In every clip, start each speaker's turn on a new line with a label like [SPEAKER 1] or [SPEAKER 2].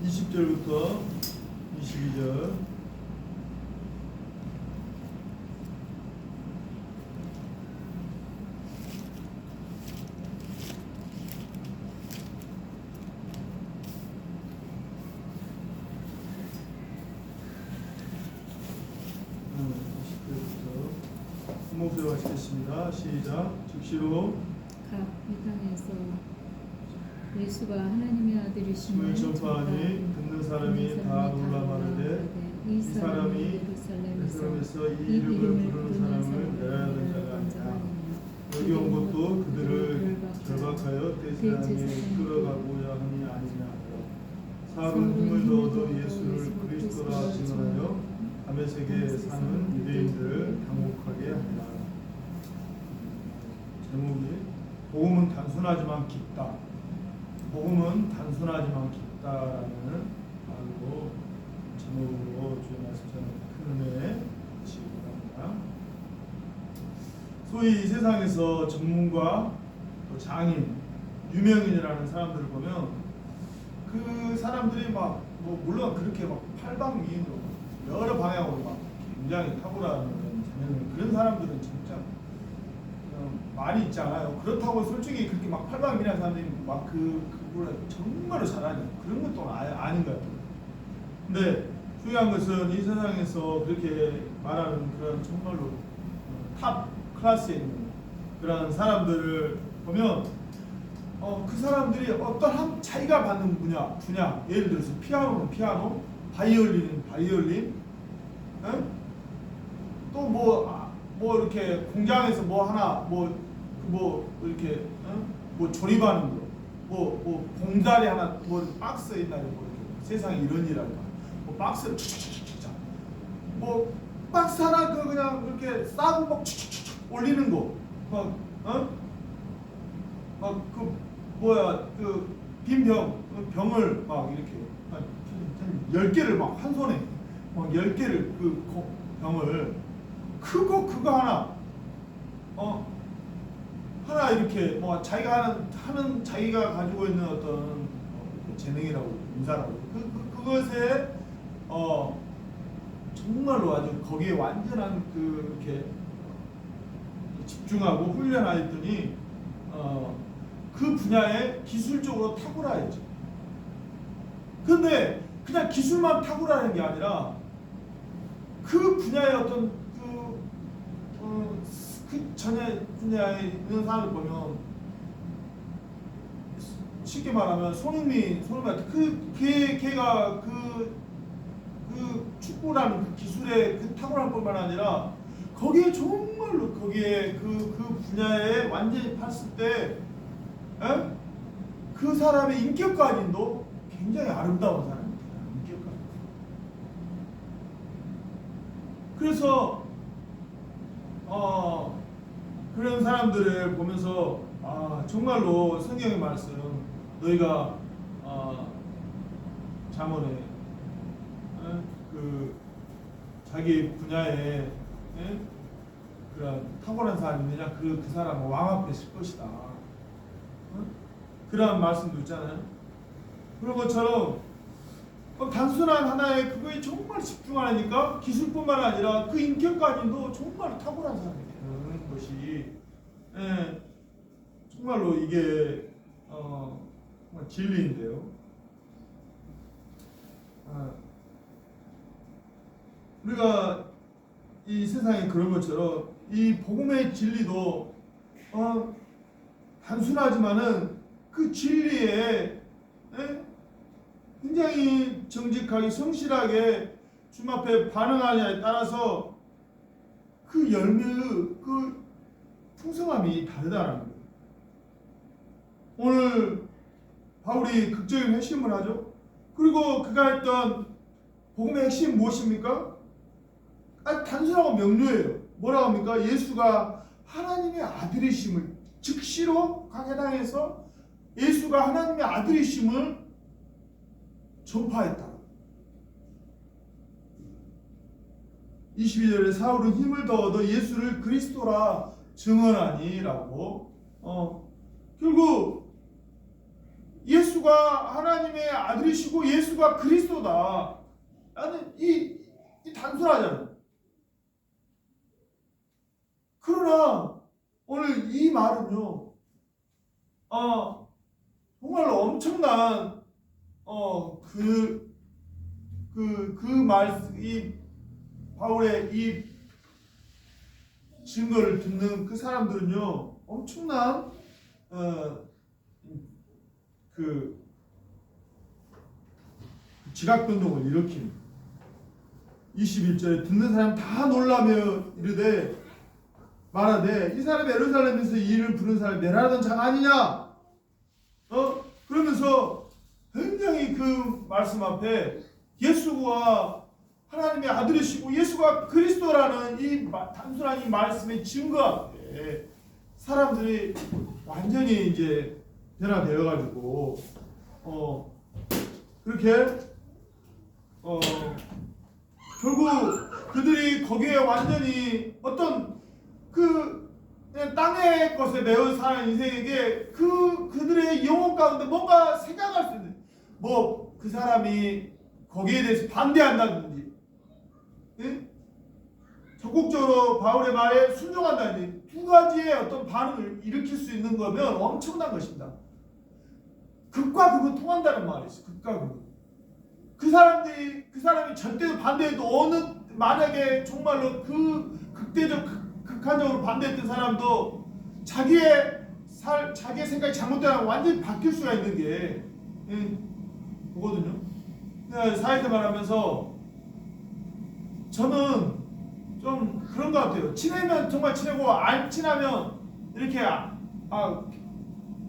[SPEAKER 1] 20절부터 22절. 목소리 하시겠습니다. 시작. 즉시로
[SPEAKER 2] 각 이 땅에서 예수가 하나님의 아들이심을
[SPEAKER 1] 전파하니 듣는 사람이 다 놀라 마르되 이 사람이 예루살렘에서 이 이름을 부르는 사람을 내려야 될 자가 아니라 여기 온 것도 그들을 결박하여 대제사장에 끌어가고자 함이 아니냐. 사울은 힘을 넣어도 예수를 그리스도라 증언하여 다메섹에 사는 유대인들을 당혹하게 하니라. 제목이 복음은 단순하지만 깊다. 복음은 단순하지만 깊다라는 말로 제목으로 주의 말씀처럼 큰 은혜 주시기 바랍니다. 소위 이 세상에서 전문가, 또 장인, 유명인이라는 사람들을 보면 그 사람들이 막 물론 그렇게 막 팔방미인으로 여러 방향으로 막 굉장히 탁월한 그런 사람들은 진짜 많이 있잖아요. 그렇다고 솔직히 그렇게 막 팔방미인한 사람들이 막 그걸 정말로 잘하냐 그런 것도 아닌 것 같아요. 근데 중요한 것은 이 세상에서 그렇게 말하는 그런 정말로 탑 클래스에 있는 그런 사람들을 보면 그 사람들이 어떠한 자기가 받는 분야 예를 들어서 피아노는 피아노, 바이올린은 바이올린, 또 뭐 이렇게 공장에서 뭐 하나 이렇게 뭐 조립하는 거, 뭐 봉다리 하나 뭐 박스에 있나 뭐 이렇게 세상에 이런 일하고 뭐 박스를 뭐 박스 하나 그냥 이렇게 싸고 막 올리는 거, 빈 병을 막 이렇게 한 10개를 막 한 손에 막 10개를 병을 그거 하나 하나 이렇게 뭐 자기가 하는 자기가 가지고 있는 어떤 재능이라고 인사라고 그것에 정말로 아주 거기에 완전한 그렇게 집중하고 훈련하였더니 그 분야에 기술적으로 탁월하였죠. 근데 그냥 기술만 탁월하는 게 아니라 그 분야의 어떤 그 전에 분야에 있는 사람을 보면 쉽게 말하면 손흥민 걔가 그 축구라는 그 기술의 그 탁월한 뿐만 아니라 거기에 정말로 거기에 그 분야에 완전히 팠을 때 그 사람의 인격관인도 굉장히 아름다운 사람입니다. 인격관. 그래서 그런 사람들을 보면서 정말로 성경의 말씀 너희가 잠언에 그 자기 분야에 그런 탁월한 사람이 있느냐 그 사람은 왕 앞에 설 것이다. 그런 말씀도 있잖아요. 그런 것처럼 단순한 하나의 그거에 정말 집중하니까 기술뿐만 아니라 그 인격관인도 정말 탁월한 사람이 되는 것이 정말로 이게 정말 진리인데요. 우리가 이 세상에 그런 것처럼 이 복음의 진리도 단순하지만은 그 진리에 굉장히 정직하게 성실하게 주님 앞에 반응하냐에 따라서 그 열매의 그 풍성함이 다르다는 거예요. 오늘 바울이 극적인 핵심을 하죠. 그리고 그가 했던 복음의 핵심 무엇입니까? 단순하고 명료해요. 뭐라고 합니까? 예수가 하나님의 아들이심을 즉시로 각 해당에서 예수가 하나님의 아들이심을 전파했다. 22절에 사울은 힘을 더 얻어 예수를 그리스도라 증언하니라고 결국 예수가 예수가 하나님의 아들이시고 예수가 그리스도다. 나는 이 단순하잖아요. 그러나 오늘 이 말은요, 정말로 엄청난 이 바울의 이 증거를 듣는 그 사람들은요, 엄청난 지각 변동을 일으킨 21절에 듣는 사람 다 놀라며 이르되 말하되 이 사람이 예루살렘에서 이 일을 부른 사람이 메라던 자가 아니냐? 그러면서 굉장히 그 말씀 앞에 예수가 하나님의 아들이시고 예수가 그리스도라는 이 단순한 이 말씀의 증거 앞에 사람들이 완전히 이제 변화되어 가지고 그렇게 결국 그들이 거기에 완전히 어떤 그냥 땅의 것에 매여 사는 인생에게 그들의 영혼 가운데 뭔가 생각할 수 있는 뭐 그 사람이 거기에 대해서 반대한다든지, 예? 적극적으로 바울의 말에 순종한다든지 두 가지의 어떤 반응을 일으킬 수 있는 거면 엄청난 것입니다. 극과 극은 통한다는 말이 있어요. 극과 극은. 그 사람이 절대로 반대해도 만약에 정말로 극단적으로 반대했던 사람도 자기의 생각이 잘못되면 완전히 바뀔 수가 있는 게 그거거든요. 사회생활 말하면서 저는 좀 그런 것 같아요. 친하면 정말 친하고 안 친하면 이렇게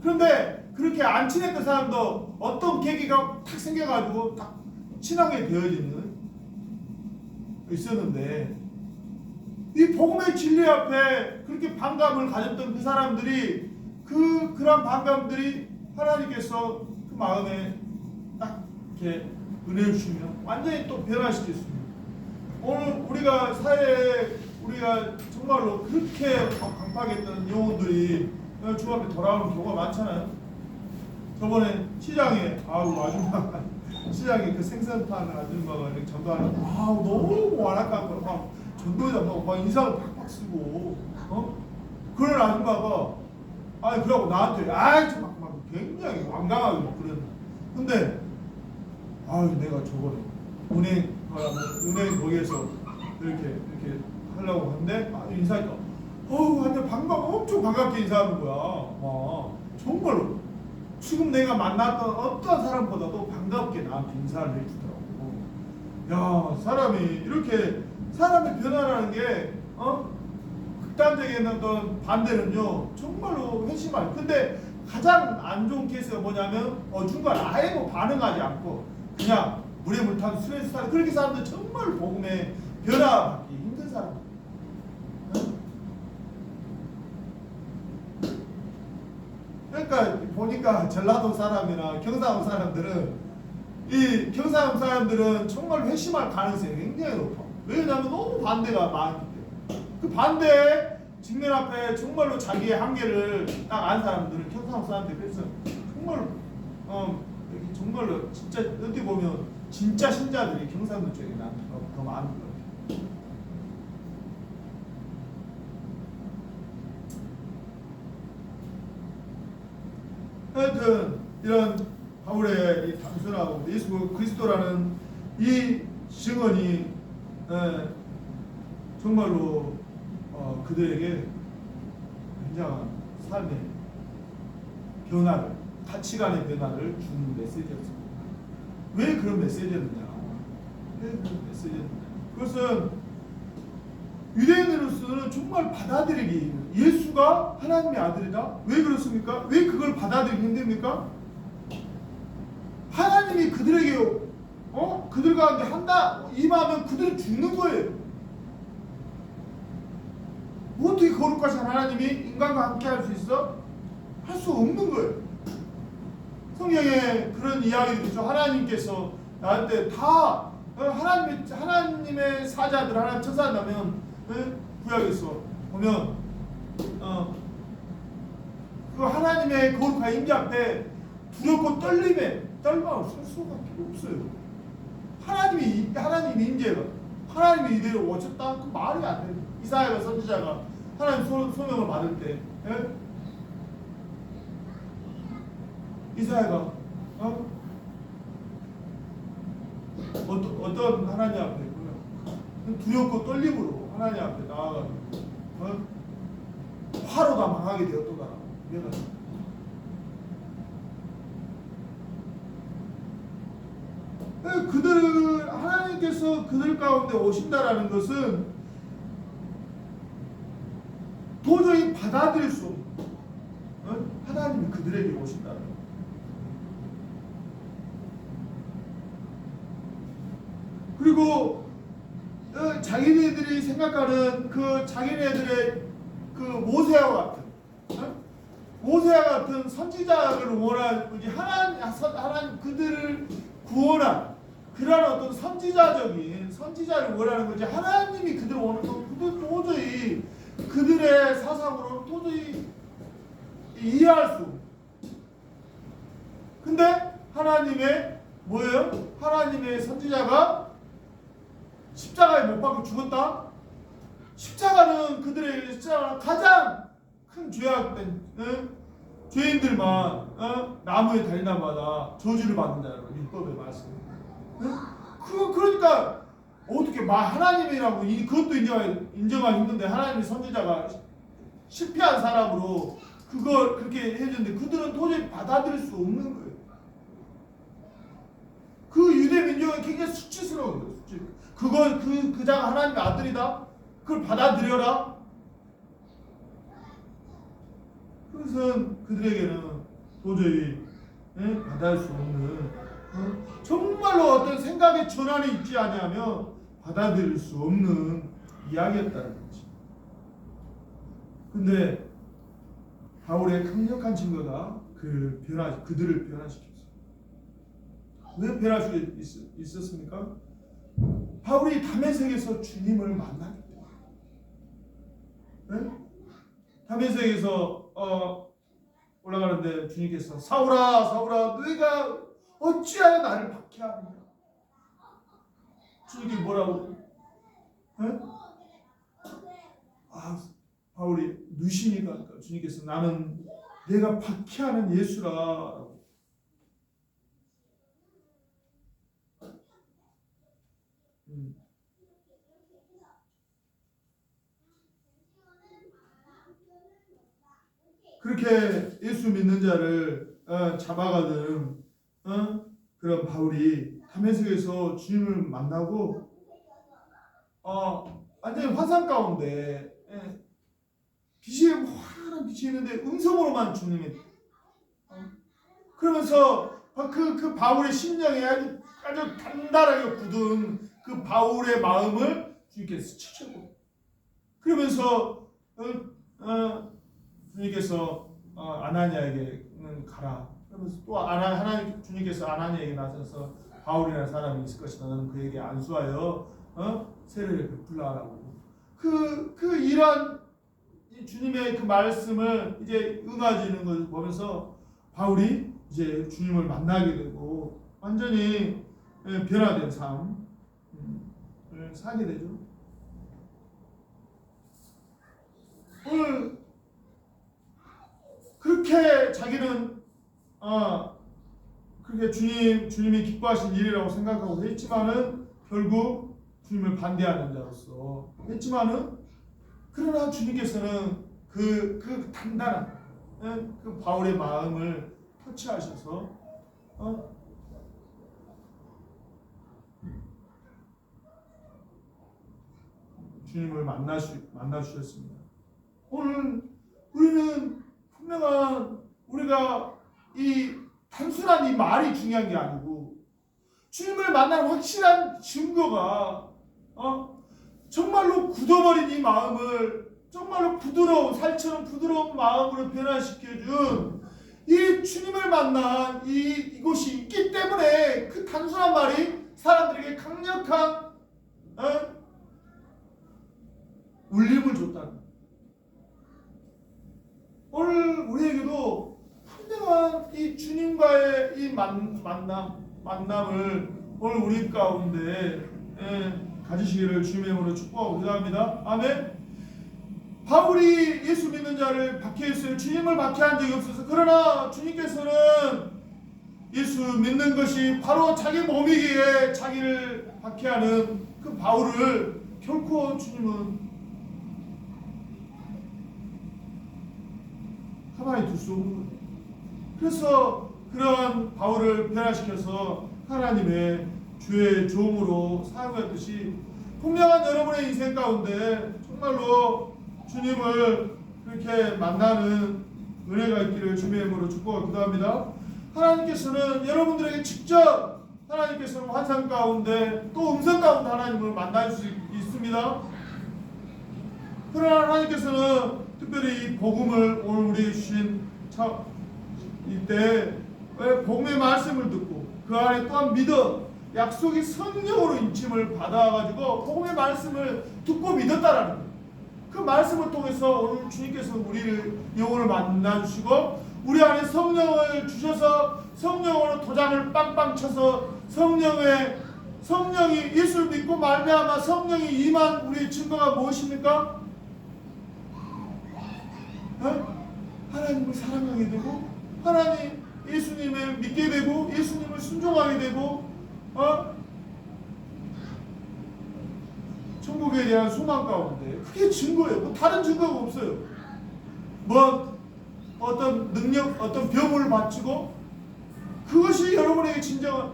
[SPEAKER 1] 그런데 그렇게 안 친했던 사람도 어떤 계기가 탁 생겨가지고 딱 친하게 되어지는 있었는데 이 복음의 진리 앞에 그렇게 반감을 가졌던 그 사람들이 그런 반감들이 하나님께서 그 마음에 딱 이렇게 은혜를 주시면 완전히 또 변화시킬 수 있습니다. 오늘 우리가 사회에 우리가 정말로 그렇게 강팍했던 영혼들이 주 앞에 돌아오는 경우가 많잖아요. 저번에 시장에 아줌마 시장에 그 생선 파는 아줌마가 이렇게 전도하는 너무 완악한 거 전도자고 막 인상을 팍팍 쓰고 그런 아줌마가 그러고 나한테 막 굉장히 완강하게 막 그랬는데 근데 내가 저번에 은행 거기에서 이렇게 하려고 하는데 인사하니까 한테 엄청 반갑게 인사하는 거야. 정말로 지금 내가 만났던 어떤 사람보다도 반갑게 나한테 인사를 해주더라고. 사람이 이렇게 사람의 변화라는 게 극단적인 어떤 반대는요 정말로 회심할. 근데 가장 안 좋은 케이스가 뭐냐면 중간 아예 반응하지 않고 그냥 물에 물 탄 수레 사람 그렇게 사람들 정말 복음에 변화받기 힘든 사람. 그러니까 보니까 전라도 사람이나 경상도 사람들은 이 경상도 사람들은 정말 회심할 가능성이 굉장히 높아. 왜냐하면 너무 반대가 많기 때문에. 그 반대에 직면 앞에 정말로 자기의 한계를 딱 안 사람들은 경상도 사람들. 그래서 정말로 진짜 어떻게 보면 진짜 신자들이 경상도 쪽에 더 많은 것 같아요. 하여튼 이런 바울의 이 단순하고 예수 그리스도라는 이 증언이 정말로 그들에게 굉장한 삶의 변화를, 가치관의 변화를 주는 메시지였습니다. 왜 그런 메시지였느냐? 그것은 유대인으로서는 정말 받아들이기 예수가 하나님의 아들이다? 왜 그렇습니까? 왜 그걸 받아들이기 힘듭니까? 하나님이 그들에게 그들 가운데 임하면 그들은 죽는 거예요. 어떻게 거룩하신 하나님이 인간과 함께 할 수 있어? 할 수 없는 거예요. 성경에 그런 이야기들이 있죠. 하나님께서 나한테 다 하나님의 사자들 하나님 천사한다면 구약에서 보면 그 하나님의 거룩한 임재 앞에 두렵고 떨림하고 설 수밖에 없어요. 하나님이 임재가 하나님이 이대로 오셨다? 그 말이 안 돼요. 이사야가 선지자가 하나님 소명을 받을 때, 예? 이사야가 어떤 하나님 앞에 두렵고 떨림으로 하나님 앞에 나아가지고 화로 다 망하게 되었더라. 하나님께서 그들 가운데 오신다라는 것은 도저히 받아들일 수 없는 하나님이 그들에게 오신다는 것. 그리고 자기네들이 생각하는 그 자기네들의 그 모세와 같은 선지자를 원하는 하나님 그들을 구원한 그런 어떤 선지자를 원하는 거지. 하나님이 그들을 원하는 건 그들 도저히 그들의 사상으로는 도저히 이해할 수 없는. 근데 하나님의 뭐예요? 하나님의 선지자가 십자가에 못 박혀 죽었다? 십자가는 가장 큰 죄악된 죄인들만 나무에 달리나마다 저주를 받는다는 율법의 말씀. 그러니까 어떻게 하나님이라고 그것도 인정하기 힘든데 하나님의 선지자가 실패한 사람으로 그걸 그렇게 해줬는데 그들은 도저히 받아들일 수 없는 거예요. 그 유대 민족은 굉장히 수치스러운 거예요. 그자가 하나님의 아들이다? 그걸 받아들여라? 그것은 그들에게는 도저히 받아들일 수 없는 정말로 어떤 생각의 전환이 있지 않으면 받아들일 수 없는 이야기였다는 거지. 근데 바울의 강력한 증거가 그들을 변화시켰어요. 왜 변화할 수 있었습니까? 바울이 다메섹에서 주님을 만나기 때문에. 다메섹에서 올라가는데 주님께서 사울아 너희가 어찌하여 나를 박해하느냐? 주님께 뭐라고? 바울이 누시니까 주님께서 나는 내가 박해하는 예수라. 그렇게 예수 믿는 자를 잡아가는 그런 바울이 다메섹에서 주님을 만나고 완전히 환상 가운데 환한 빛이 있는데 음성으로만 주님이 그러면서 그 바울의 심령에 아주 단단하게 굳은 그 바울의 마음을 주님께서 치켜고 그러면서 주님께서 아나니아에게는 가라. 그러면서 또 하나님 주님께서 아나니아에게 나서서 바울이라는 사람이 있을 것이다. 너는 그에게 안수하여 세례를 베풀라라고. 이런 주님의 그 말씀을 이제 응하지는 것을 보면서 바울이 이제 주님을 만나게 되고 완전히 변화된 삶을 살게 되죠. 오늘 그렇게 자기는 그렇게 주님이 기뻐하신 일이라고 생각하고 했지만은 결국 주님을 반대하는 자로서 했지만은 그러나 주님께서는 그 단단한 그 바울의 마음을 터치하셔서 주님을 만나주셨습니다. 오늘 우리는 분명한 우리가 단순한 이 말이 중요한 게 아니고 주님을 만난 확실한 증거가 정말로 굳어버린 이 마음을 정말로 살처럼 부드러운 마음으로 변화시켜준 이 주님을 만난 이곳이 있기 때문에 그 단순한 말이 사람들에게 강력한 울림을 줬다는 거예요. 오늘 우리에게도 참된 이 주님과의 이 만남을 오늘 우리 가운데 가지시기를 주님의 이름으로 축복하고 기도합니다. 아멘. 바울이 예수 믿는 자를 박해했어요. 주님을 박해한 적이 없어서. 그러나 주님께서는 예수 믿는 것이 바로 자기 몸이기에 자기를 박해하는 그 바울을 결코 주님은 가만히 둘 수 없는 거예요. 그래서 그런 바울을 변화시켜서 하나님의 주의 종으로 사용했듯이 분명한 여러분의 인생 가운데 정말로 주님을 그렇게 만나는 은혜가 있기를 주님의 이름으로 축복하고 기도합니다. 하나님께서는 여러분들에게 직접 하나님께서는 환상 가운데 또 음성 가운데 하나님을 만날 수 있습니다. 그러나 하나님께서는 특별히 이 복음을 오늘 우리에게 주신 이때 복음의 말씀을 듣고 그 안에 또한 믿어 약속이 성령으로 인침을 받아가지고 복음의 말씀을 듣고 믿었다라는 거예요. 그 말씀을 통해서 오늘 주님께서 우리를 영혼을 만나주시고 우리 안에 성령을 주셔서 성령으로 도장을 빵빵 쳐서 성령이 예수를 믿고 말미암아 성령이 임한 우리의 증거가 무엇입니까? 하나님을 사랑하게 되고 하나님 예수님을 믿게 되고 예수님을 순종하게 되고 천국에 대한 소망 가운데 그게 증거예요. 뭐 다른 증거가 없어요. 뭐 어떤 능력, 어떤 병을 바치고 그것이 여러분에게 진정한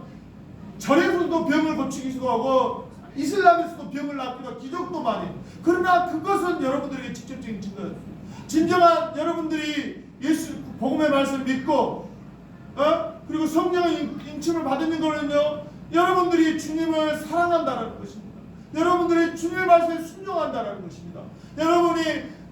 [SPEAKER 1] 절에서도 병을 고치기도 하고 이슬람에서도 병을 낫기도 하고 기적도 많이 해요. 그러나 그것은 여러분들에게 직접적인 증거예요. 진정한 여러분들이 예수 복음의 말씀을 믿고 그리고 성령의 인침을 받는 거는요, 여러분들이 주님을 사랑한다는 것입니다. 여러분들이 주님의 말씀에 순종한다는 것입니다. 여러분이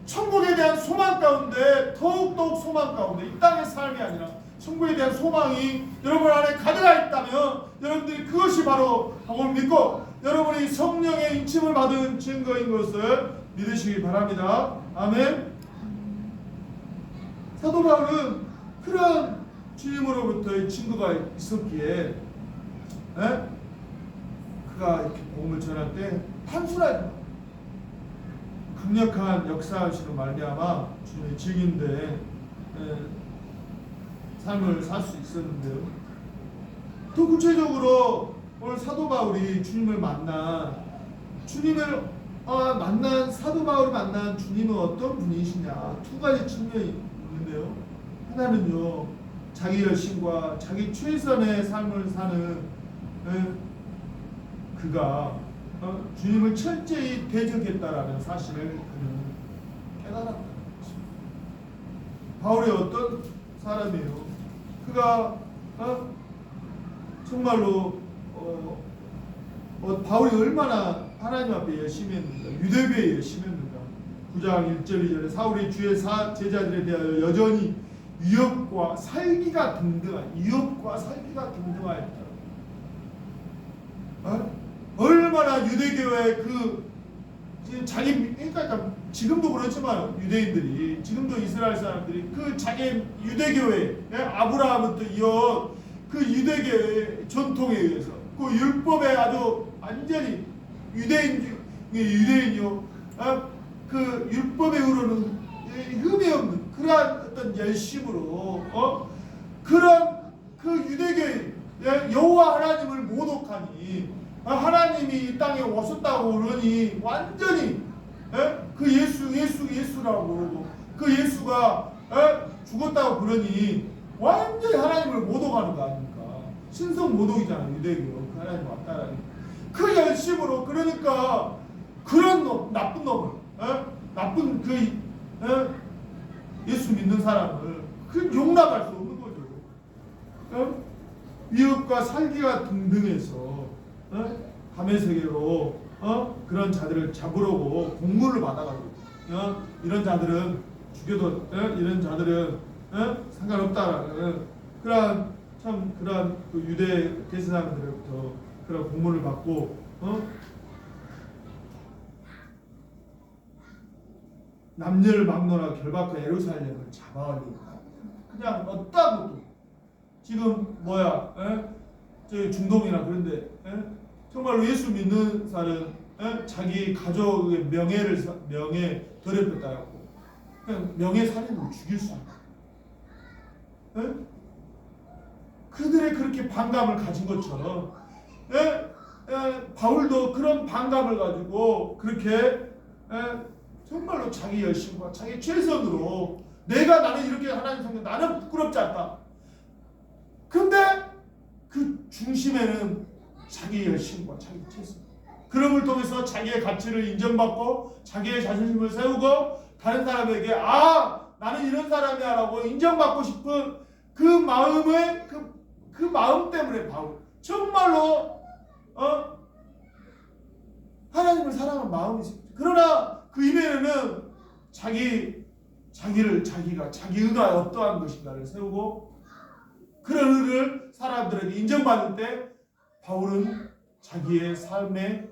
[SPEAKER 1] 천국에 대한 소망 가운데 더욱 소망 가운데 이 땅의 삶이 아니라 천국에 대한 소망이 여러분 안에 가득하 있다면 여러분들이 그것이 바로 복음을 믿고 여러분이 성령의 인침을 받은 증거인 것을 믿으시기 바랍니다. 아멘. 사도 바울은 그런 주님으로부터의 증거가 있었기에 그가 이렇게 복음을 전할 때 단순하게 강력한 역사하시는 말미암아 주님의 증인된 삶을 살 수 있었는데요. 더 구체적으로 오늘 사도 바울이 주님을 만난 사도 바울이 만난 주님은 어떤 분이시냐 두 가지 측면이 있는데요. 하나는요, 자기 열심과 자기 최선의 삶을 사는 그가 주님을 철저히 대적했다라는 사실을 그는 깨달았다는 것입니다. 바울이 어떤 사람이에요? 그가 정말로 바울이 얼마나 하나님 앞에 열심히 했는가, 유대교에 열심히 했는가. 9장 1절 2절에 사울이 주의 제자들에 대하여 여전히 위협과 살기가 등등하였다. 얼마나 유대교의 그러니까 지금도 그렇지만 유대인들이 지금도 이스라엘 사람들이 그 자기 유대교회 아브라함부터 이어 그 유대교의 전통에 의해서 그 율법에 아주 완전히 유대인이요 그 율법에 의로는 흠이 없는 그러한 어떤 열심으로 그런 그 유대교의 여호와 하나님을 모독하니 하나님이 이 땅에 오셨다고 그러니 완전히 그 예수라고 그러고 그 예수가 죽었다고 그러니 완전히 하나님을 모독하는 거 아닙니까? 신성 모독이잖아요. 유대교 하나님 왔다라니 그 열심으로 그러니까 그런 놈 나쁜 놈을 나쁜 예수 믿는 사람을 그 용납할 수 없는 거죠. 위협과 살기가 등등해서 밤의 세계로 그런 자들을 잡으려고 공문을 받아가지고 이런 자들은 죽여도 이런 자들은 상관없다라는 그러한 그 유대 대제사장들로부터 그런 공문을 받고 남녀를 막론하고 결박해 예루살렘을 잡아올리고 그냥 어떠한 것도 지금 뭐야 저기 중동이나 그런데 정말로 예수 믿는 사람은 자기 가족의 명예 더럽혔다 하고 그냥 명예살인으로 죽일 수 있는 그들의 그렇게 반감을 가진 것처럼 바울도 그런 반감을 가지고 그렇게 정말로 자기 열심과 자기 최선으로 나는 이렇게 하나님 성경 나는 부끄럽지 않다. 근데 그 중심에는 자기 열심과 자기 최선. 그럼을 통해서 자기의 가치를 인정받고 자기의 자존심을 세우고 다른 사람에게 나는 이런 사람이야 라고 인정받고 싶은 그 마음의 그 마음 때문에 바울 정말로 하나님을 사랑하는 마음이 있습니다. 그러나 그 이면에는 자기가 자기 의가 어떠한 것인가를 세우고 그런 의를 사람들에게 인정받을 때 바울은 자기의 삶에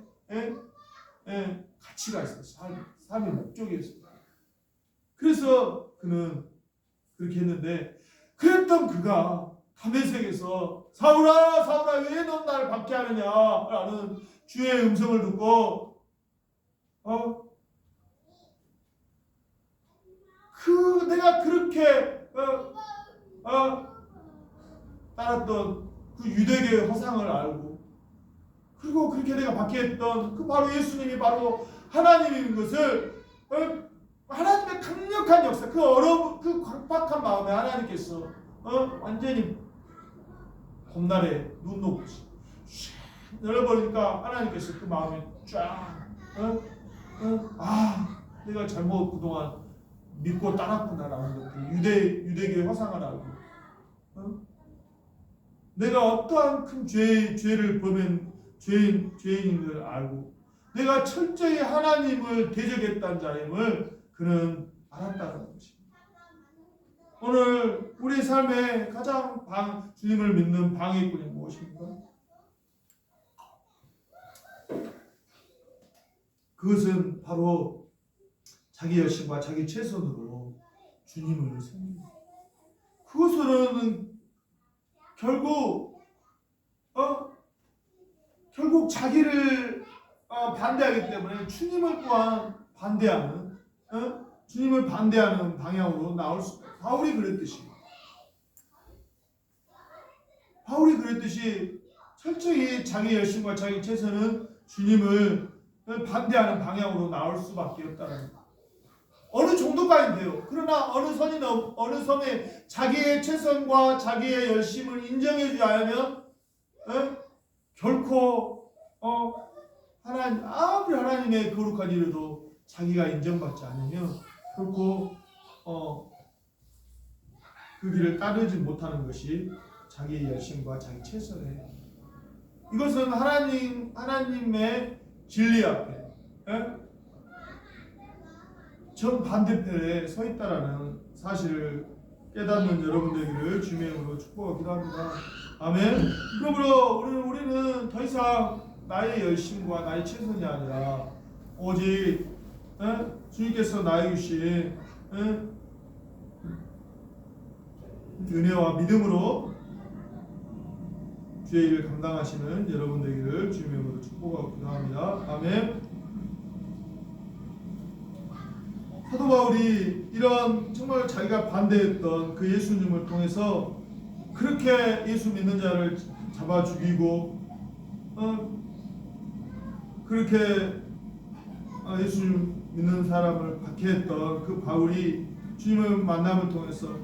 [SPEAKER 1] 가치가 있어요. 삶의 목적이 있어요. 그래서 그는 그렇게 했는데 그랬던 그가 다메섹에서 사울아 사울아 왜 넌 나를 박해하느냐 라는 주의 음성을 듣고 내가 그렇게 따랐던 그 유대교의 허상을 알고 그리고 그렇게 내가 박해했던 그 바로 예수님이 바로 하나님인 것을 하나님의 강력한 역사 그 어려운 그 각박한 마음에 하나님께서 완전히 봄날에 눈 녹듯이 열어버리니까 하나님께서 그 마음이 쫙 내가 잘못 그동안 믿고 따랐구나라는 것들 유대교의 허상을 알고 내가 어떠한 큰 죄를 범한 죄인인 걸 알고 내가 철저히 하나님을 대적했다는 자임을 그는 알았다는 것입니다. 오늘 우리 삶의 가장 주님을 믿는 방해꾼이 무엇입니까? 그것은 바로 자기 열심과 자기 최선으로 주님을 섬깁니다. 그것으로는 결국 자기를 반대하기 때문에 주님을 또한 반대하는 주님을 반대하는 방향으로 나올 수 있어요. 바울이 그랬듯이 철저히 자기 열심과 자기 최선은 주님을 반대하는 방향으로 나올 수밖에 없다는 거예요. 어느 정도까지 돼요. 그러나 어느 선에 자기의 최선과 자기의 열심을 인정해주지 않으면 결코 아무리 하나님의 거룩한 일에도 자기가 인정받지 않으면 결코 그 길을 따르지 못하는 것이 자기의 열심과 자기 최선이에요. 이것은 하나님의 진리 앞에 정반대편에 서 있다라는 사실을 깨닫는 여러분 되기를 주님의 이름으로 축복하고 기도합니다. 아멘. 그러므로 우리는 더 이상 나의 열심과 나의 최선이 아니라 오직 주님께서 나에게 주신 은혜와 믿음으로 주의 일을 감당하시는 여러분 되기를 주님의 이름으로 축복하고 기도합니다. 아멘. 사도 바울이 이런 정말 자기가 반대했던 그 예수님을 통해서 그렇게 예수 믿는 자를 잡아 죽이고 그렇게 예수 믿는 사람을 박해했던 그 바울이 주님의 만남을 통해서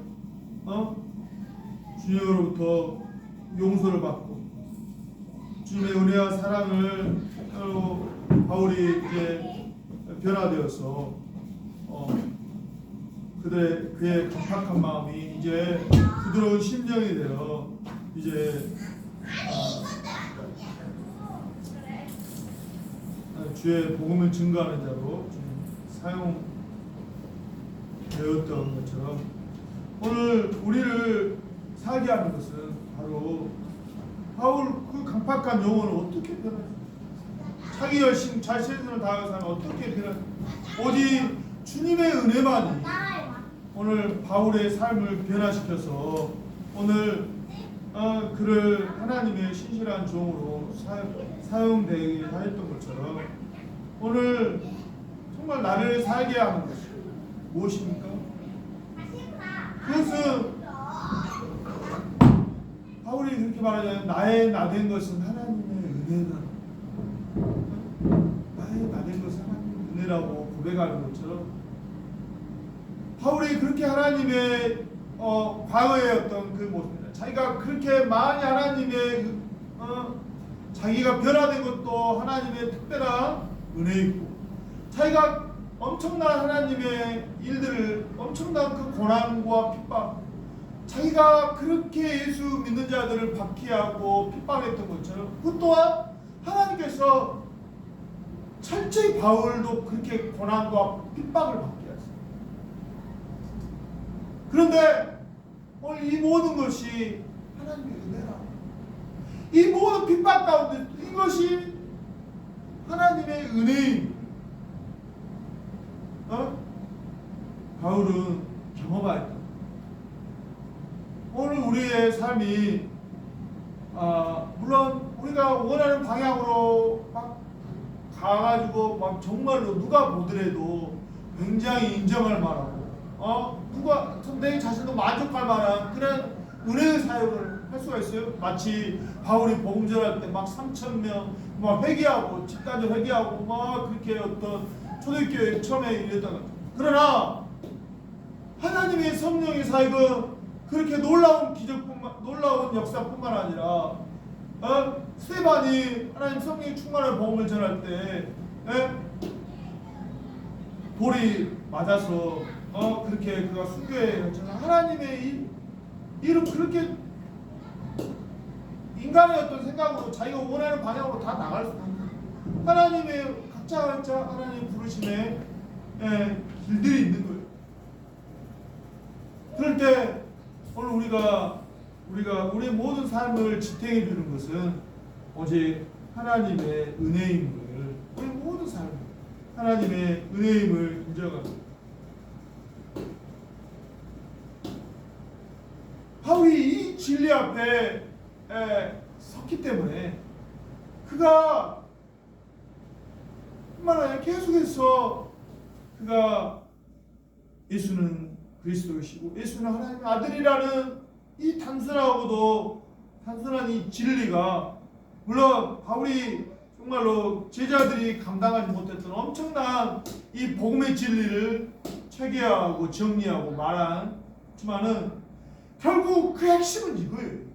[SPEAKER 1] 주님으로부터 용서를 받고 주님의 은혜와 사랑을 바울이 이제 변화되어서 그의 강팍한 마음이 이제 부드러운 심령이 되어 이제 주의 복음을 증거하는 자로 사용되었던 것처럼 오늘 우리를 살게 하는 것은 바로 바울 그 강팍한 영혼을 어떻게 변화해? 자기 열심, 자신을 다하는 사람을 어떻게 변화해? 오직 주님의 은혜만이 오늘 바울의 삶을 변화시켜서 오늘 그를 하나님의 신실한 종으로 사용되게 하였던 것처럼 오늘 정말 나를 살게 하는 것이 무엇입니까? 그것은 바울이 그렇게 말하자면 나의 나된 것은 하나님의 은혜다. 나의 나된 것은 하나님의 은혜라고 고백하는 것처럼 바울이 그렇게 하나님의 과거의 어떤 그 모습입니다. 자기가 그렇게 많이 하나님의 자기가 변화된 것도 하나님의 특별한 은혜이고 자기가 엄청난 하나님의 일들을 엄청난 그 고난과 핍박 자기가 그렇게 예수 믿는 자들을 박해하고 핍박했던 것처럼 그 또한 하나님께서 철저히 바울도 그렇게 고난과 핍박을 받게 하셨어요. 그런데 오늘 이 모든 것이 하나님의 은혜라. 이 모든 핍박 가운데 이것이 하나님의 은혜입니다. 바울은 경험하였다. 오늘 우리의 삶이 물론 우리가 원하는 방향으로 막 가가지고 막 정말로 누가 보더라도 굉장히 인정할 만하고 누가 내 자신도 만족할 만한 그런 은혜의 사역을 할 수가 있어요. 마치 바울이 복음 전할 때 막 3,000명 막 회개하고 집단적 회개하고 막 그렇게 어떤 초대교회 처음에 이랬던 것. 그러나 하나님의 성령의 사역은 그렇게 놀라운 기적뿐만 놀라운 역사뿐만 아니라 스테반이 하나님 성령의 충만한 복음을 전할 때 돌이 맞아서 그렇게 그가 순교에 하나님의 일은 그렇게 인간의 어떤 생각으로 자기가 원하는 방향으로 다 나갈 수 있는 하나님의 각자 하나님 부르심의 길들이 있는 거예요. 그럴 때 오늘 우리가 우리의 모든 삶을 지탱해 주는 것은 오직 하나님의 은혜임을 우리 모든 삶 하나님의 은혜임을 인정합니다. 바울이 이 진리 앞에 섰기 때문에 그가 말하자면 계속해서 그가 예수는 그리스도이시고 예수는 하나님의 아들이라는 이 단순한 이 진리가 물론 바울이 정말로 제자들이 감당하지 못했던 엄청난 이 복음의 진리를 체계하고 정리하고 말하지만은 결국 그 핵심은 이거예요.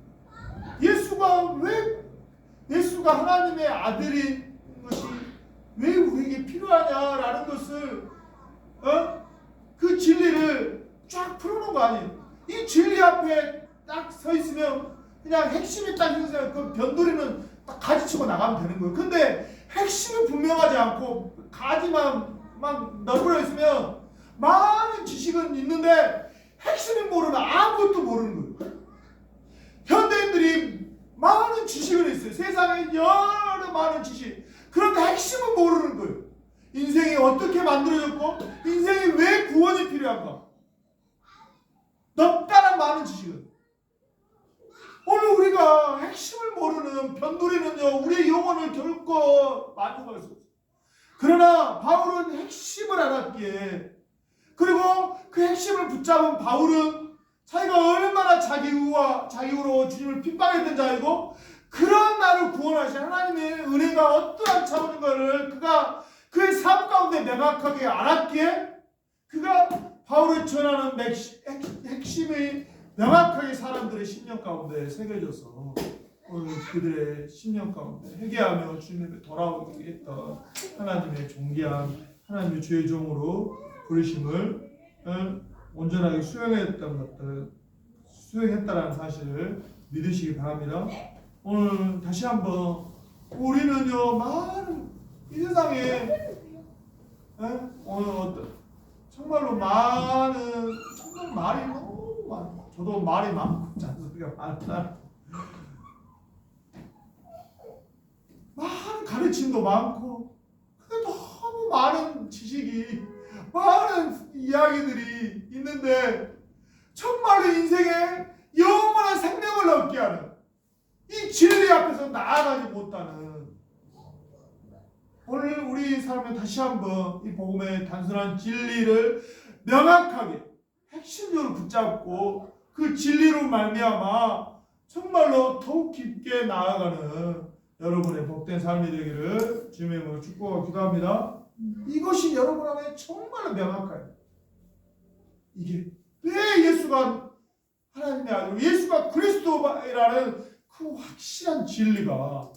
[SPEAKER 1] 예수가 하나님의 아들인 것이 왜 우리에게 필요하냐라는 것을 그 진리를 쫙 풀어놓은 거 아니에요. 이 진리 앞에 딱 서 있으면 그냥 핵심이 딱 있으면 그 변두리는 딱 가지치고 나가면 되는 거예요. 근데 핵심이 분명하지 않고 가지만 막 너불어 있으면 많은 지식은 있는데 핵심이 모르면 아무것도 모르는 거예요. 현대인들이 많은 지식은 있어요. 세상에 여러 많은 지식. 그런데 핵심은 모르는 거예요. 인생이 어떻게 만들어졌고 인생이 왜 구원이 필요한가. 넓다란 많은 지식은. 오늘 우리가 핵심을 모르는 변두리는요 우리의 영혼을 결코 만족할 수 없어요. 그러나 바울은 핵심을 알았기에 그리고 그 핵심을 붙잡은 바울은 자기가 얼마나 자기로 주님을 핍박했던 자이고 그런 나를 구원하신 하나님의 은혜가 어떠한 차원인가를 그가 그의 삶 가운데 명확하게 알았기에 그가 바울이 전하는 핵심이 명확하게 사람들의 심령 가운데 새겨져서 오늘 그들의 심령 가운데 회개하며 주님께 돌아오게 했던 하나님의 존귀한 하나님의 주의 종으로 부르심을 온전하게 수행했다라는 사실을 믿으시기 바랍니다. 오늘 다시 한번 우리는요 많은 이 세상에 오늘 정말로 정말 말이 너무 많아. 저도 말이 많고 잔소리가 많다. 많은 가르침도 많고 근데 너무 많은 지식이 많은 이야기들이 이 있는데 정말로 인생에 영원한 생명을 얻게 하는 이 진리 앞에서 나아가지 못하는, 오늘 우리 삶에 다시 한번 이 복음의 단순한 진리를 명확하게 핵심적으로 붙잡고 그 진리로 말미암아 정말로 더욱 깊게 나아가는 여러분의 복된 삶이 되기를 주님의 이름으로 축복하고 기도합니다. 이것이 여러분 안에 정말로 명확해요. 이게 왜 예수가 하나님의 아들, 예수가 그리스도라는 그 확실한 진리가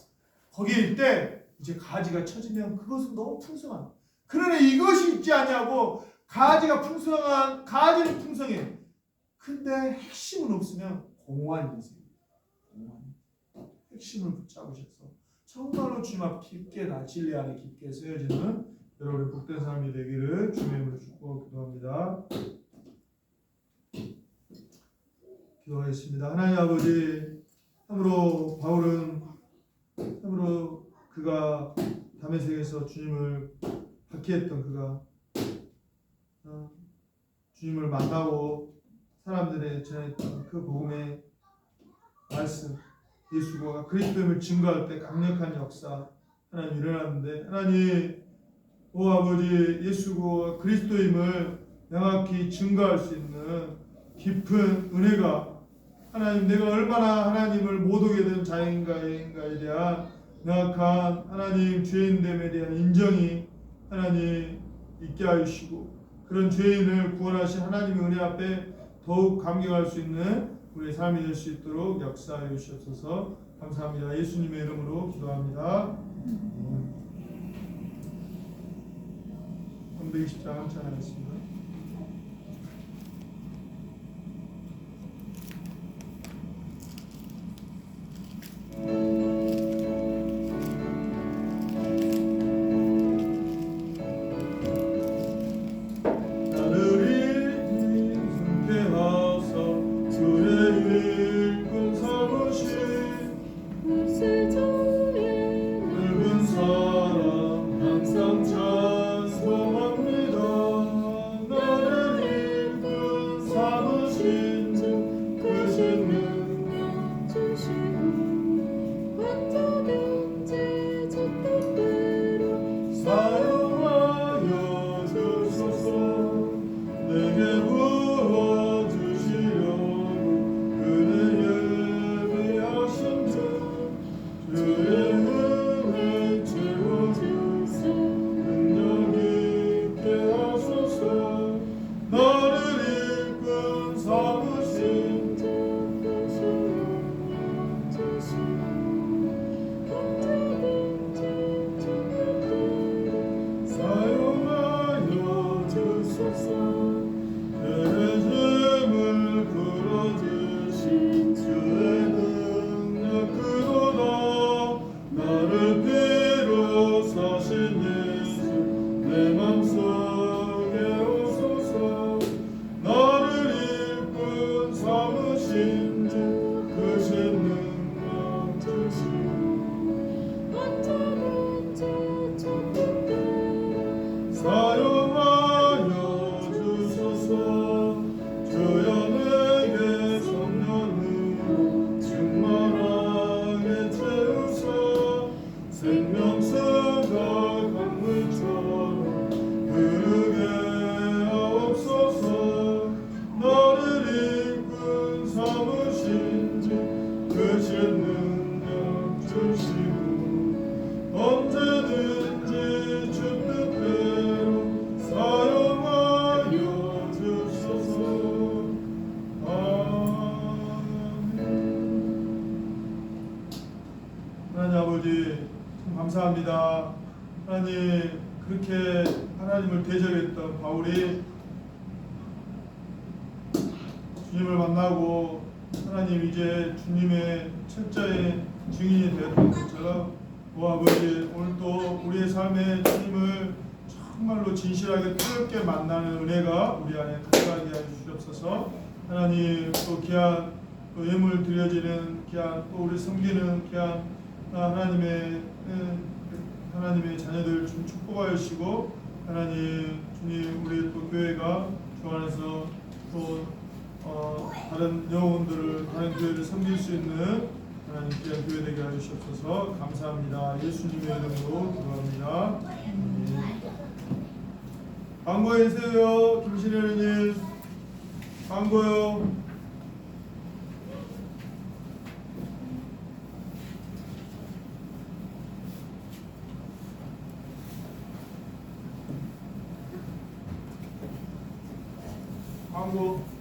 [SPEAKER 1] 거기에 때 이제 가지가 쳐지면 그것은 너무 풍성한. 그러나 이것이 있지 아니하고 가지는 풍성해. 근데 핵심은 없으면 공허한 인생이에요. 핵심을 붙잡으셔서 정말로 주님 앞 깊게 진리 안에 깊게 쓰여지는 여러분의 복된 삶이 되기를 주님의 이름으로 축복하고 기도합니다. 기도하겠습니다. 하나님 아버지, 참으로 바울은 참으로 그가 다메섹에서 주님을 박해했던 그가 주님을 만나고 사람들의 전했던 그 복음의 말씀, 예수가 그리스도임을 증거할 때 강력한 역사 하나님 일어났는데, 하나님 오 아버지, 예수가 그리스도임을 명확히 증거할 수 있는 깊은 은혜가 하나님, 내가 얼마나 하나님을 못 오게 된 자인가에 대한 명확한 하나님 죄인됨에 대한 인정이 하나님 있게 하시고, 그런 죄인을 구원하신 하나님의 은혜 앞에 더욱 감격할 수 있는 우리의 삶이 될 수 있도록 역사해 주시옵소서. 감사합니다. 예수님의 이름으로 기도합니다. 320장 찬양하겠습니다. 감사합니다. 하나님, 그렇게 하나님을 대적했던 바울이 주님을 만나고 하나님 이제 주님의 철저히 증인이 되었던 것처럼 오 아버지, 오늘도 우리의 삶에 주님을 정말로 진실하게 뜨겁게 만나는 은혜가 우리 안에 가득하게 해주시옵소서. 하나님, 또 귀한 또 예물 드려지는 귀한 또 우리 섬기는 귀한 하나님의 자녀들 좀 축복하여 주시고, 하나님 주님, 우리 또 교회가 주 안에서 또 다른 영혼들을 다른 교회를 섬길 수 있는 하나님 귀한 교회 되게 해주시옵소서. 감사합니다. 예수님의 이름으로 기도합니다. 광고해 주세요. 김신혜님 광고요. 광고.